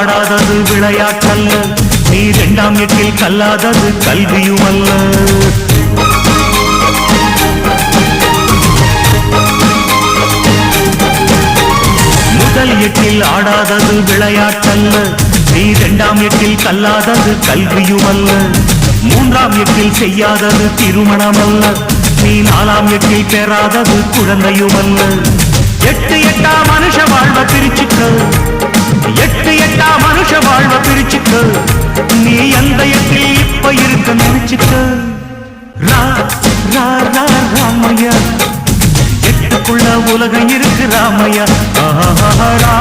ஆடாதது விளையாட்டல்ல, நீ 2ஆம் எட்டில் கல்லாதது கல்வியுமல்ல. முதல் எட்டில் ஆடாதது விளையாட்டல்ல, நீ 2ஆம் எட்டில் கல்லாதது கல்வியுமல்ல. 3ஆம் எட்டில் செய்யாதது திருமணமல்ல, நீ 4ஆம் எட்டில் பெறாதது குழந்தையுமல்ல. 8 8 மனுஷ வாழ்வ பிரிச்சுக்க, 8 8 மனுஷ வாழ்வ பிரிச்சுக்க, நீ எந்த எட்டில் இப்ப இருக்க நினைச்சுக்க. ரா ரா ரா ராமையா, 8க்குள்ள உலகம் இருக்கு ராமையா. ரா